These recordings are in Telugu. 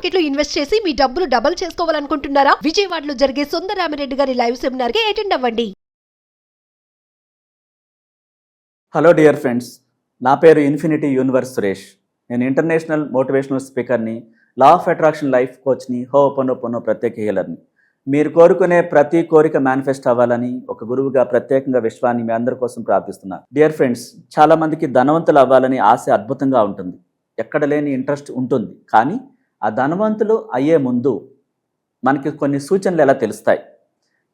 మార్కెట్ లో ఇన్వెస్ట్ చేసి మీ డబ్బులు డబుల్ చేసుకోవాలనుకుంటున్నారా? విజయవాడలో జరిగే సుందరరామిరెడ్డి గారి లైవ్ సెమినార్ కి అటెండ్ అవ్వండి. హలో డియర్ ఫ్రెండ్స్, నా పేరు ఇన్ఫినిటీ యూనివర్స్ సురేష్. నేను ఇంటర్నేషనల్ మోటివేషనల్ స్పీకర్ని, లా ఆఫ్ అట్రాక్షన్ లైఫ్ కోచ్ని, హోపోనోపోనో ప్రత్యేక హీలర్ని. మీరు కోరుకునే ప్రతి కోరిక మేనిఫెస్ట్ అవ్వాలని ఒక గురువుగా ప్రత్యేకంగా విశ్వాన్ని మీ అందరి కోసం ప్రార్థిస్తున్నాను. డియర్ ఫ్రెండ్స్, చాలామందికి ధనవంతులు అవ్వాలని ఆశ అద్భుతంగా ఉంటుంది, ఎక్కడ లేని ఇంట్రెస్ట్ ఉంటుంది. కానీ ఆ ధనవంతులు అయ్యే ముందు మనకి కొన్ని సూచనలు ఎలా తెలుస్తాయి?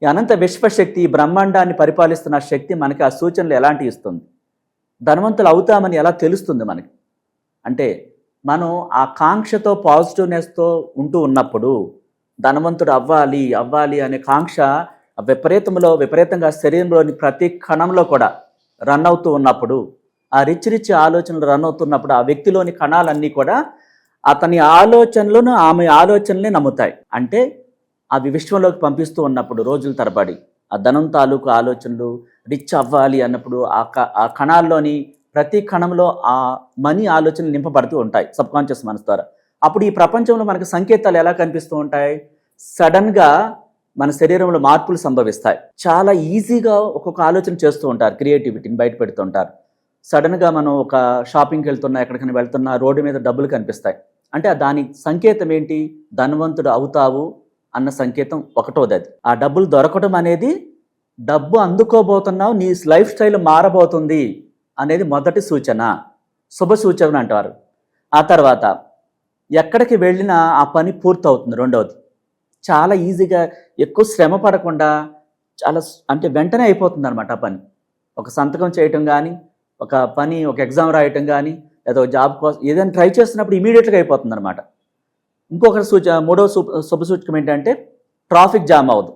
ఈ అనంత విశ్వశక్తి, ఈ బ్రహ్మాండాన్ని పరిపాలిస్తున్న శక్తి మనకి ఆ సూచనలు ఎలాంటివి ఇస్తుంది? ధనవంతులు అవుతామని ఎలా తెలుస్తుంది మనకి? అంటే మనం ఆ కాంక్షతో, పాజిటివ్నెస్తో ఉంటూ ఉన్నప్పుడు ధనవంతుడు అవ్వాలి అవ్వాలి అనే కాంక్ష విపరీతంగా శరీరంలోని ప్రతి కణంలో కూడా రన్ అవుతూ ఉన్నప్పుడు, ఆ రిచ్ ఆలోచనలు రన్ అవుతున్నప్పుడు ఆ వ్యక్తిలోని కణాలన్నీ కూడా అతని ఆలోచనలను, ఆమె ఆలోచనల్ని నమ్ముతాయి. అంటే అవి విశ్వంలోకి పంపిస్తూ ఉన్నప్పుడు రోజుల తరబడి ఆ ధనం తాలూకు ఆలోచనలు, రిచ్ అవ్వాలి అన్నప్పుడు ఆ కణాల్లోని ప్రతి కణంలో ఆ మనీ ఆలోచనలు నింపబడుతూ ఉంటాయి సబ్కాన్షియస్ మనసు ద్వారా. అప్పుడు ఈ ప్రపంచంలో మనకు సంకేతాలు ఎలా కనిపిస్తూ ఉంటాయి? సడన్గా మన శరీరంలో మార్పులు సంభవిస్తాయి. చాలా ఈజీగా ఒక్కొక్క ఆలోచన చేస్తూ ఉంటారు, క్రియేటివిటీని బయట పెడుతుంటారు. సడన్గా మనం ఒక షాపింగ్కి వెళ్తున్నా, ఎక్కడికైనా వెళ్తున్నా, రోడ్డు మీద డబ్బులు కనిపిస్తాయి. అంటే దాని సంకేతం ఏంటి? ధనవంతుడు అవుతావు అన్న సంకేతం ఒకటోది. అది ఆ డబ్బులు దొరకడం అనేది, డబ్బు అందుకోబోతున్నావు, నీ లైఫ్ స్టైల్ మారబోతుంది అనేది మొదటి సూచన, శుభ సూచన అంటారు. ఆ తర్వాత ఎక్కడికి వెళ్ళినా ఆ పని పూర్తవుతుంది. రెండవది, చాలా ఈజీగా, ఎక్కువ శ్రమ పడకుండా చాలా అంటే వెంటనే అయిపోతుంది అనమాట ఆ పని. ఒక సంతకం చేయటం కానీ, ఒక పని, ఒక ఎగ్జామ్ రాయటం కానీ, లేదా ఒక జాబ్ కోసం ఏదైనా ట్రై చేస్తున్నప్పుడు ఇమీడియట్గా అయిపోతుంది అనమాట. ఇంకొక మూడవ శుభ సూచకం ఏంటంటే ట్రాఫిక్ జామ్ అవ్వదు.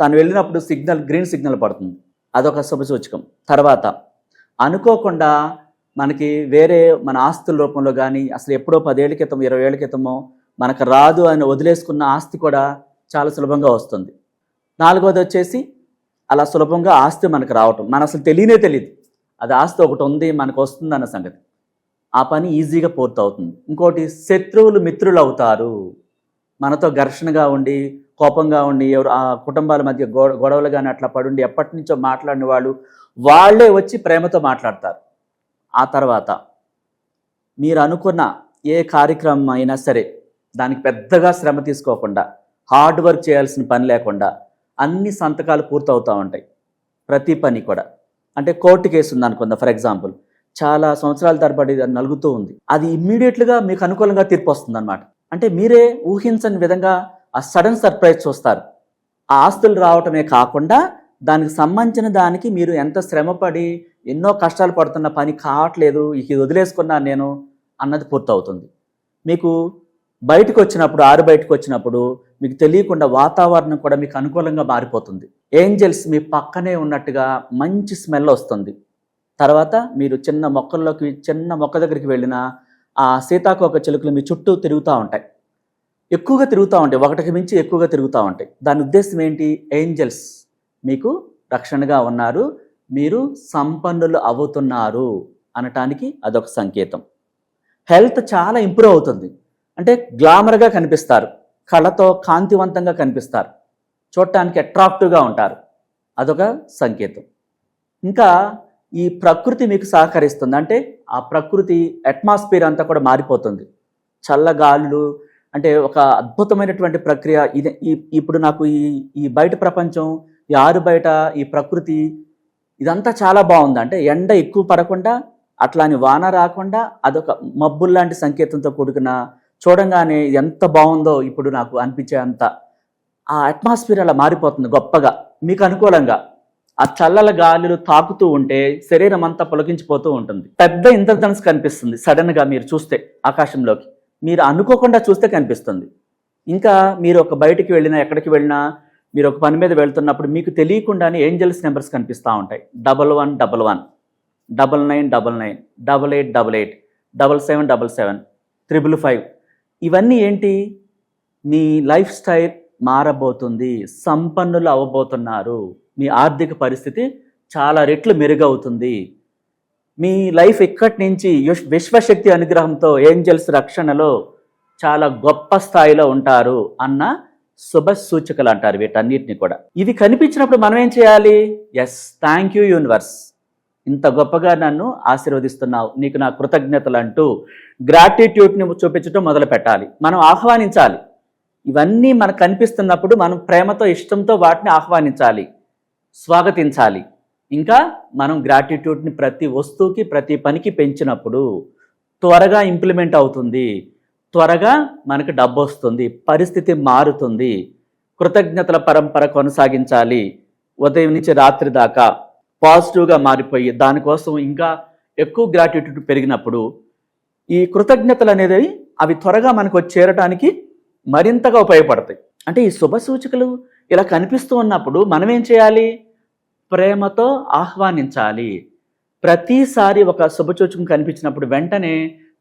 తాను వెళ్ళినప్పుడు గ్రీన్ సిగ్నల్ పడుతుంది, అదొక శుభ సూచకం. తర్వాత అనుకోకుండా మనకి వేరే మన ఆస్తుల రూపంలో కానీ, అసలు ఎప్పుడో 10 ఏళ్ల క్రితం, 20 ఏళ్ల క్రితమో మనకు రాదు అని వదిలేసుకున్న ఆస్తి కూడా చాలా సులభంగా వస్తుంది. నాలుగోది వచ్చేసి అలా సులభంగా ఆస్తి మనకు రావటం, మన అసలు తెలియదు అది ఆస్తి ఒకటి ఉంది మనకు వస్తుంది అన్న సంగతి. ఆ పని ఈజీగా పూర్తవుతుంది. ఇంకోటి, శత్రువులు మిత్రులు అవుతారు. మనతో ఘర్షణగా ఉండి, కోపంగా ఉండి, ఎవరు ఆ కుటుంబాల మధ్య గొడవలు కానీ అట్లా పడుండి ఎప్పటి నుంచో మాట్లాడిన వాళ్ళే వచ్చి ప్రేమతో మాట్లాడతారు. ఆ తర్వాత మీరు అనుకున్న ఏ కార్యక్రమం అయినా సరే దానికి పెద్దగా శ్రమ తీసుకోకుండా, హార్డ్ వర్క్ చేయాల్సిన పని లేకుండా అన్ని సంతకాలు పూర్తవుతూ ఉంటాయి. ప్రతి పని కూడా. అంటే కోర్టు కేసు ఉంది అనుకుందాం, ఫర్ ఎగ్జాంపుల్, చాలా సంవత్సరాల తరబడి నలుగుతూ ఉంది, అది ఇమ్మీడియట్గా మీకు అనుకూలంగా తీర్పు వస్తుంది అనమాట. అంటే మీరే ఊహించని విధంగా ఆ సడన్ సర్ప్రైజ్ చూస్తారు. ఆ ఆస్తులు రావటమే కాకుండా దానికి సంబంధించిన దానికి మీరు ఎంత శ్రమపడి ఎన్నో కష్టాలు పడుతున్న పని కావట్లేదు, ఇది వదిలేసుకున్నాను నేను అన్నది పూర్తవుతుంది. మీకు బయటకు వచ్చినప్పుడు మీకు తెలియకుండా వాతావరణం కూడా మీకు అనుకూలంగా మారిపోతుంది. ఏంజల్స్ మీ పక్కనే ఉన్నట్టుగా మంచి స్మెల్ వస్తుంది. తర్వాత మీరు చిన్న మొక్క దగ్గరికి వెళ్ళిన ఆ సీతాకోక చిలుకలు మీ చుట్టూ తిరుగుతూ ఉంటాయి, ఎక్కువగా తిరుగుతూ ఉంటాయి, ఒకటికి మించి ఎక్కువగా తిరుగుతూ ఉంటాయి. దాని ఉద్దేశం ఏంటి? ఏంజల్స్ మీకు రక్షణగా ఉన్నారు, మీరు సంపన్నులు అవుతున్నారు అనటానికి అదొక సంకేతం. హెల్త్ చాలా ఇంప్రూవ్ అవుతుంది. అంటే గ్లామర్గా కనిపిస్తారు, కళ్ళతో కాంతివంతంగా కనిపిస్తారు, చూడటానికి అట్రాక్టివ్గా ఉంటారు, అదొక సంకేతం. ఇంకా ఈ ప్రకృతి మీకు సహకరిస్తుంది. అంటే ఆ ప్రకృతి అట్మాస్ఫియర్ అంతా కూడా మారిపోతుంది. చల్లగాలులు, అంటే ఒక అద్భుతమైనటువంటి ప్రక్రియ ఇది. ఇప్పుడు నాకు ఈ బయట ప్రపంచం, ఈ ఆరు బయట ఈ ప్రకృతి ఇదంతా చాలా బాగుంది. అంటే ఎండ ఎక్కువ పడకుండా, అట్లాని వాన రాకుండా, అదొక మబ్బుల్లాంటి సంకేతంతో కూడుకున్న, చూడంగానే ఎంత బాగుందో ఇప్పుడు నాకు అనిపించే అంత ఆ అట్మాస్ఫియర్ అలా మారిపోతుంది గొప్పగా, మీకు అనుకూలంగా. ఆ చల్లల గాలులు తాకుతూ ఉంటే శరీరం అంతా పులకించిపోతూ ఉంటుంది. పెద్ద ఇంద్రధనుస్సు కనిపిస్తుంది సడన్గా మీరు చూస్తే ఆకాశంలోకి, మీరు అనుకోకుండా చూస్తే కనిపిస్తుంది. ఇంకా మీరు ఒక బయటికి వెళ్ళినా, ఎక్కడికి వెళ్ళినా, మీరు ఒక పని మీద వెళ్తున్నప్పుడు మీకు తెలియకుండానే ఏంజల్స్ నెంబర్స్ కనిపిస్తూ ఉంటాయి. 1111, 9999, 8888, 7777, 555. ఇవన్నీ ఏంటి? మీ లైఫ్ స్టైల్ మారబోతుంది, సంపన్నులు అవ్వబోతున్నారు, మీ ఆర్థిక పరిస్థితి చాలా రెట్లు మెరుగవుతుంది. మీ లైఫ్ ఇక్కడి నుంచి విశ్వశక్తి అనుగ్రహంతో, ఏంజల్స్ రక్షణలో చాలా గొప్ప స్థాయిలో ఉంటారు అన్న శుభ సూచకలు అంటారు వీటన్నిటిని కూడా. ఇవి కనిపించినప్పుడు మనం ఏం చేయాలి? ఎస్, థ్యాంక్ యూ యూనివర్స్, ఇంత గొప్పగా నన్ను ఆశీర్వదిస్తున్నావు, నీకు నా కృతజ్ఞతలు అంటూ గ్రాటిట్యూడ్ని చూపించడం మొదలు పెట్టాలి. మనం ఆహ్వానించాలి. ఇవన్నీ మనకు కనిపిస్తున్నప్పుడు మనం ప్రేమతో ఇష్టంతో వాటిని ఆహ్వానించాలి, స్వాగతించాలి. ఇంకా మనం గ్రాటిట్యూడ్ని ప్రతి వస్తువుకి ప్రతి పనికి పెంచినప్పుడు త్వరగా ఇంప్లిమెంట్ అవుతుంది, త్వరగా మనకు డబ్బు వస్తుంది, పరిస్థితి మారుతుంది. కృతజ్ఞతల పరంపర కొనసాగించాలి. ఉదయం నుంచి రాత్రి దాకా పాజిటివ్గా మారిపోయి దానికోసం ఇంకా ఎక్కువ గ్రాటిట్యూడ్ పెరిగినప్పుడు ఈ కృతజ్ఞతలు అనేది అవి త్వరగా మనకు చేరటానికి మరింతగా ఉపయోగపడతాయి. అంటే ఈ శుభ సూచికలు ఇలా కనిపిస్తూ ఉన్నప్పుడు మనం ఏం చేయాలి? ప్రేమతో ఆహ్వానించాలి. ప్రతిసారి ఒక శుభ సూచకం కనిపించినప్పుడు వెంటనే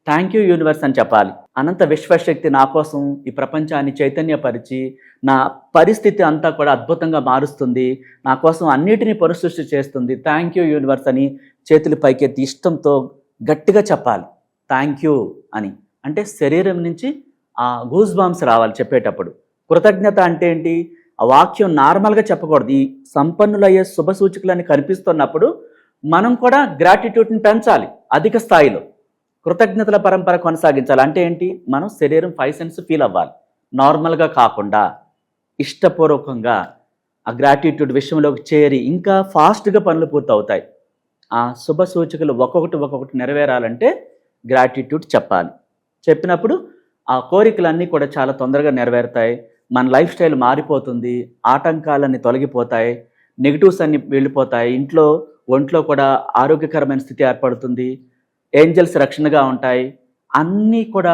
థ్యాంక్ యూ యూనివర్స్ అని చెప్పాలి. అనంత విశ్వశక్తి నా కోసం ఈ ప్రపంచాన్ని చైతన్యపరిచి నా పరిస్థితి అంతా కూడా అద్భుతంగా మారుస్తుంది, నా కోసం అన్నిటినీ పునఃసృష్టి చేస్తుంది, థ్యాంక్ యూ యూనివర్స్ అని చేతులు పైకెత్తి ఇష్టంతో గట్టిగా చెప్పాలి థ్యాంక్ యూ అని. అంటే శరీరం నుంచి ఆ గూస్ బాంబ్స్ రావాలి చెప్పేటప్పుడు. కృతజ్ఞత అంటే ఏంటి? ఆ వాక్యం నార్మల్గా చెప్పకూడదు. ఈ సంపన్నులయ్యే శుభ సూచికలని కనిపిస్తున్నప్పుడు మనం కూడా గ్రాటిట్యూడ్ని పెంచాలి అధిక స్థాయిలో. కృతజ్ఞతల పరంపర కొనసాగించాలి అంటే ఏంటి? మనం శరీరం 5 సెన్స్ ఫీల్ అవ్వాలి, నార్మల్గా కాకుండా ఇష్టపూర్వకంగా ఆ గ్రాటిట్యూడ్ విషయంలోకి చేరి ఇంకా ఫాస్ట్గా పనులు పూర్తవుతాయి. ఆ శుభ సూచికలు ఒక్కొక్కటి నెరవేరాలంటే గ్రాటిట్యూడ్ చెప్పాలి. చెప్పినప్పుడు ఆ కోరికలన్నీ కూడా చాలా తొందరగా నెరవేరుతాయి. మన లైఫ్ స్టైల్ మారిపోతుంది, ఆటంకాలన్నీ తొలగిపోతాయి, నెగిటివ్స్ అన్నీ వెళ్ళిపోతాయి, ఒంట్లో కూడా ఆరోగ్యకరమైన స్థితి ఏర్పడుతుంది, ఏంజల్స్ రక్షణగా ఉంటాయి, అన్నీ కూడా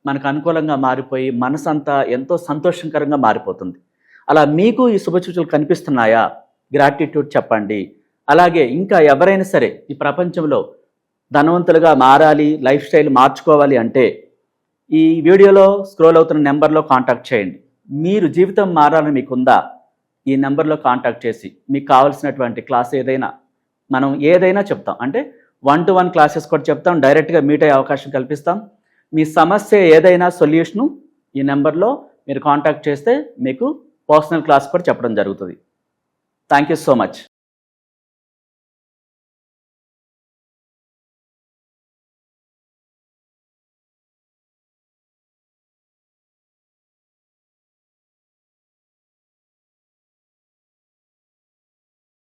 మనకు అనుకూలంగా మారిపోయి మనసంతా ఎంతో సంతోషకరంగా మారిపోతుంది. అలా మీకు ఈ శుభసూచనలు కనిపిస్తున్నాయా? గ్రాటిట్యూడ్ చెప్పండి. అలాగే ఇంకా ఎవరైనా సరే ఈ ప్రపంచంలో ధనవంతులుగా మారాలి, లైఫ్ స్టైల్ మార్చుకోవాలి అంటే ఈ వీడియోలో స్క్రోల్ అవుతున్న నెంబర్లో కాంటాక్ట్ చేయండి. మీరు జీవితం మారాలని మీకుందా? ఈ నెంబర్లో కాంటాక్ట్ చేసి మీకు కావాల్సినటువంటి క్లాస్ ఏదైనా మనం ఏదైనా చెప్తాం. అంటే 1-to-1 క్లాసెస్ కూడా చెప్తాం, డైరెక్ట్గా మీట్ అయ్యే అవకాశం కల్పిస్తాం. మీ సమస్య ఏదైనా సొల్యూషను ఈ నెంబర్లో మీరు కాంటాక్ట్ చేస్తే మీకు పర్సనల్ క్లాస్ కూడా చెప్పడం జరుగుతుంది. Thank you so much.